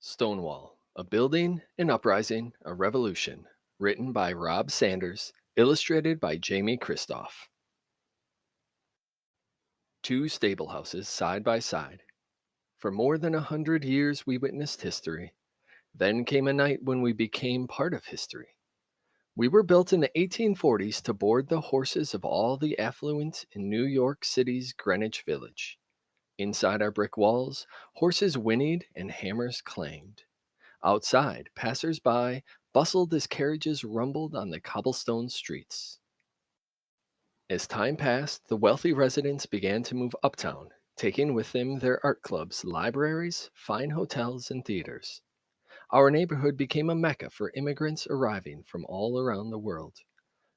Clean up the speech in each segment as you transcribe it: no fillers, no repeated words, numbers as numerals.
Stonewall, a building, an uprising, a revolution. Written by Rob Sanders, illustrated by Jamie Kristoff. Two stable houses side by side. For more than 100 years, we witnessed history. Then came a night when we became part of history. We were built in the 1840s to board the horses of all the affluent in New York City's Greenwich Village. Inside our brick walls, horses whinnied and hammers clanged. Outside, passers-by bustled as carriages rumbled on the cobblestone streets. As time passed, the wealthy residents began to move uptown, taking with them their art clubs, libraries, fine hotels, and theaters. Our neighborhood became a mecca for immigrants arriving from all around the world.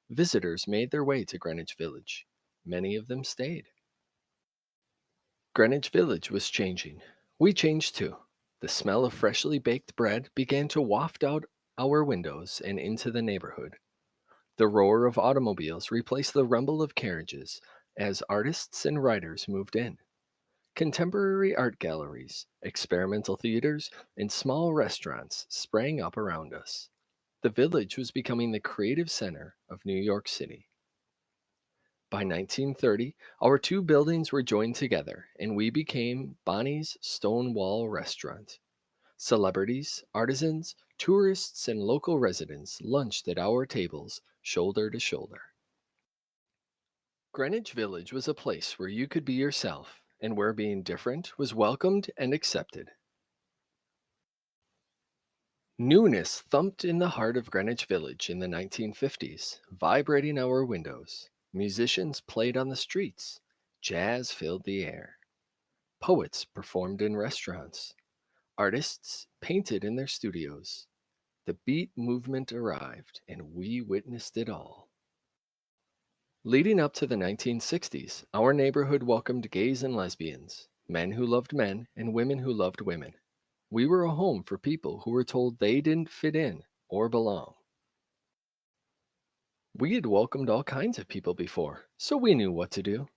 Visitors made their way to Greenwich Village. Many of them stayed. Greenwich Village was changing. We changed too. The smell of freshly baked bread began to waft out our windows and into the neighborhood. The roar of automobiles replaced the rumble of carriages as artists and writers moved in. Contemporary art galleries, experimental theaters, and small restaurants sprang up around us. The village was becoming the creative center of New York City. By 1930, our two buildings were joined together, and we became Bonnie's Stonewall Restaurant. Celebrities, artisans, tourists, and local residents lunched at our tables, shoulder to shoulder. Greenwich Village was a place where you could be yourself, and where being different was welcomed and accepted. Newness thumped in the heart of Greenwich Village in the 1950s, vibrating our windows. Musicians played on the streets. Jazz filled the air. Poets performed in restaurants. Artists painted in their studios. The beat movement arrived, and we witnessed it all. Leading up to the 1960s, our neighborhood welcomed gays and lesbians, men who loved men, and women who loved women. We were a home for people who were told they didn't fit in or belong. We had welcomed all kinds of people before, so we knew what to do.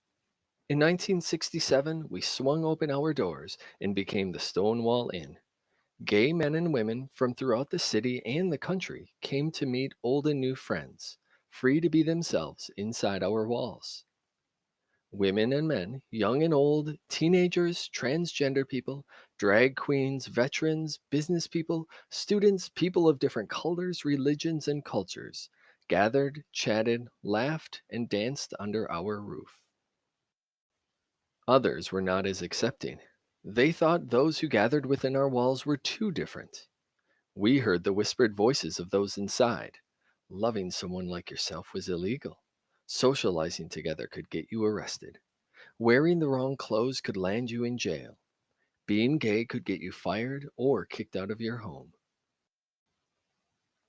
In 1967, we swung open our doors and became the Stonewall Inn. Gay men and women from throughout the city and the country came to meet old and new friends, free to be themselves inside our walls. Women and men, young and old, teenagers, transgender people, drag queens, veterans, business people, students, people of different colors, religions, and cultures gathered, chatted, laughed, and danced under our roof. Others were not as accepting. They thought those who gathered within our walls were too different. We heard the whispered voices of those inside. Loving someone like yourself was illegal. Socializing together could get you arrested. Wearing the wrong clothes could land you in jail. Being gay could get you fired or kicked out of your home.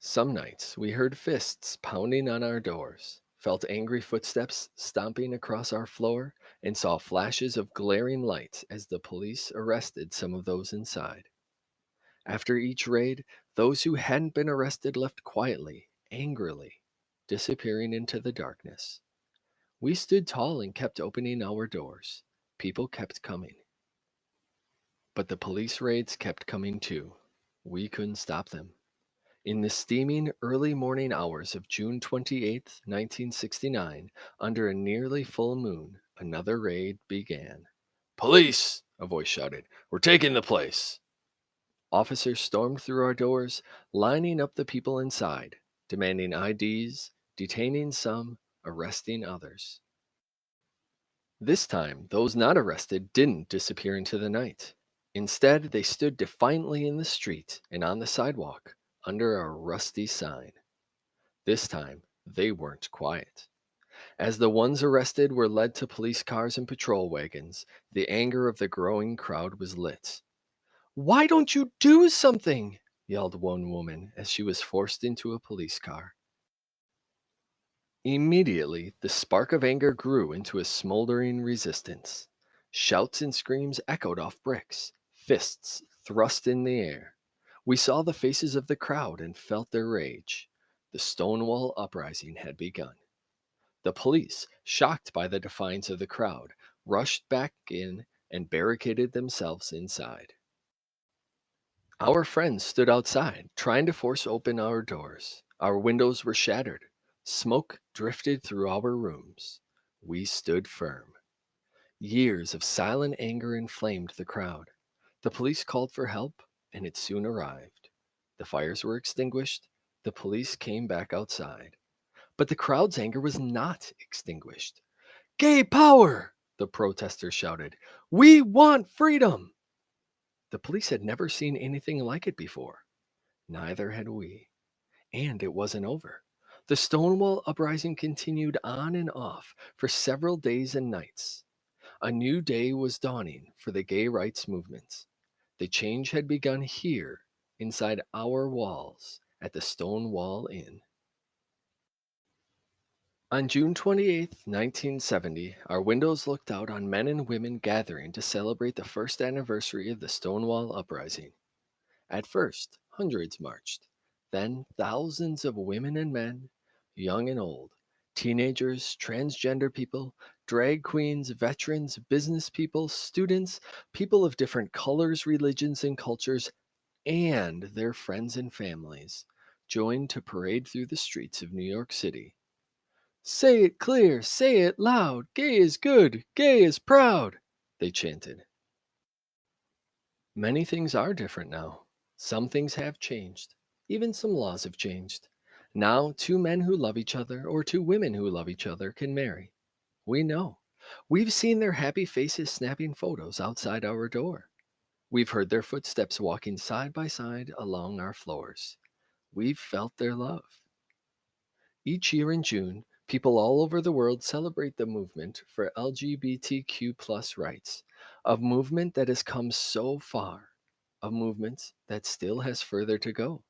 Some nights we heard fists pounding on our doors, felt angry footsteps stomping across our floor, and saw flashes of glaring lights as the police arrested some of those inside. After each raid, those who hadn't been arrested left quietly, angrily, disappearing into the darkness. We stood tall and kept opening our doors. People kept coming. But the police raids kept coming too. We couldn't stop them. In the steaming early morning hours of June 28th, 1969, under a nearly full moon, another raid began. "Police!" a voice shouted. "We're taking the place!" Officers stormed through our doors, lining up the people inside, demanding IDs, detaining some, arresting others. This time, those not arrested didn't disappear into the night. Instead, they stood defiantly in the street and on the sidewalk, under a rusty sign. This time, they weren't quiet. As the ones arrested were led to police cars and patrol wagons, the anger of the growing crowd was lit. "Why don't you do something?" yelled one woman as she was forced into a police car. Immediately, the spark of anger grew into a smoldering resistance. Shouts and screams echoed off bricks, fists thrust in the air. We saw the faces of the crowd and felt their rage. The Stonewall uprising had begun. The police, shocked by the defiance of the crowd, rushed back in and barricaded themselves inside. Our friends stood outside, trying to force open our doors. Our windows were shattered. Smoke drifted through our rooms. We stood firm. Years of silent anger inflamed the crowd. The police called for help, and it soon arrived. The fires were extinguished. The police came back outside. But the crowd's anger was not extinguished. Gay power! The protesters shouted. We want freedom! The police had never seen anything like it before. Neither had we. And it wasn't over. The Stonewall Uprising continued on and off for several days and nights. A new day was dawning for the gay rights movement. The change had begun here, inside our walls, at the Stonewall Inn. On June 28th, 1970, our windows looked out on men and women gathering to celebrate the first anniversary of the Stonewall Uprising. At first, hundreds marched. Then, thousands of women and men, young and old, teenagers, transgender people, drag queens, veterans, business people, students, people of different colors, religions, and cultures, and their friends and families joined to parade through the streets of New York City. Say it clear, say it loud, gay is good, gay is proud, they chanted. Many things are different now. Some things have changed. Even some laws have changed. Now, two men who love each other or two women who love each other can marry. We know. We've seen their happy faces snapping photos outside our door. We've heard their footsteps walking side by side along our floors. We've felt their love. Each year in June, people all over the world celebrate the movement for LGBTQ plus rights, a movement that has come so far, a movement that still has further to go.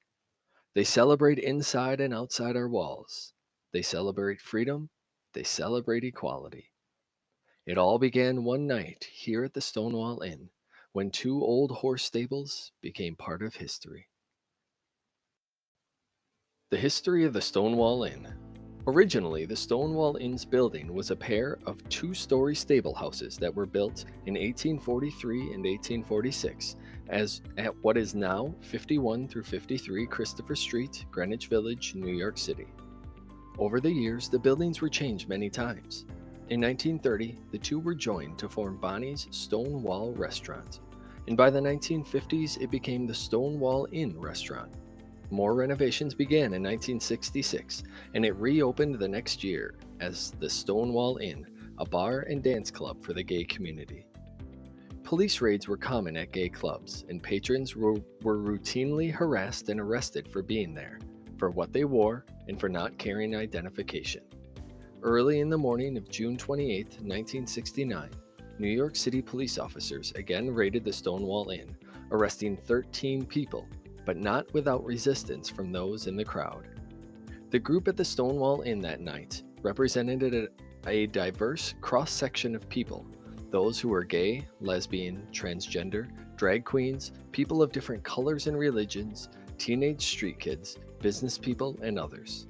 They celebrate inside and outside our walls. They celebrate freedom. They celebrate equality. It all began one night here at the Stonewall Inn when two old horse stables became part of history. The history of the Stonewall Inn. Originally, the Stonewall Inn's building was a pair of two-story stable houses that were built in 1843 and 1846 as at what is now 51 through 53 Christopher Street, Greenwich Village, New York City. Over the years, the buildings were changed many times. In 1930, the two were joined to form Bonnie's Stonewall Restaurant, and by the 1950s, it became the Stonewall Inn Restaurant. More renovations began in 1966, and it reopened the next year as the Stonewall Inn, a bar and dance club for the gay community. Police raids were common at gay clubs, and patrons were routinely harassed and arrested for being there, for what they wore, and for not carrying identification. Early in the morning of June 28, 1969, New York City police officers again raided the Stonewall Inn, arresting 13 people, but not without resistance from those in the crowd. The group at the Stonewall Inn that night represented a diverse cross-section of people, those who were gay, lesbian, transgender, drag queens, people of different colors and religions, teenage street kids, business people, and others.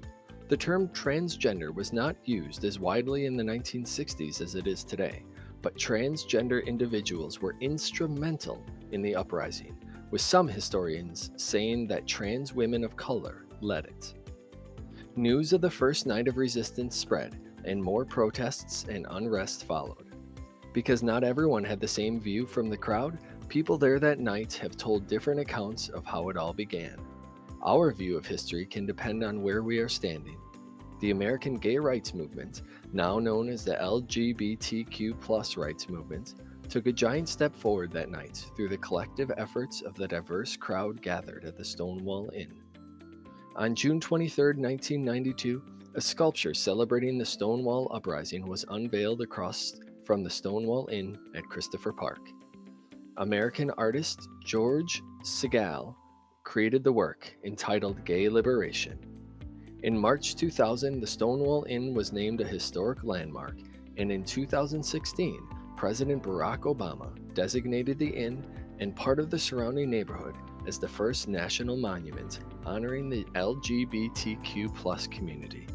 The term transgender was not used as widely in the 1960s as it is today, but transgender individuals were instrumental in the uprising, with some historians saying that trans women of color led it. News of the first night of resistance spread, and more protests and unrest followed. Because not everyone had the same view from the crowd, people there that night have told different accounts of how it all began. Our view of history can depend on where we are standing. The American gay rights movement, now known as the LGBTQ+ rights movement, took a giant step forward that night through the collective efforts of the diverse crowd gathered at the Stonewall Inn. On June 23, 1992, a sculpture celebrating the Stonewall Uprising was unveiled across from the Stonewall Inn at Christopher Park. American artist George Segal created the work, entitled Gay Liberation. In March 2000, the Stonewall Inn was named a historic landmark, and in 2016, President Barack Obama designated the inn and part of the surrounding neighborhood as the first national monument honoring the LGBTQ+ community.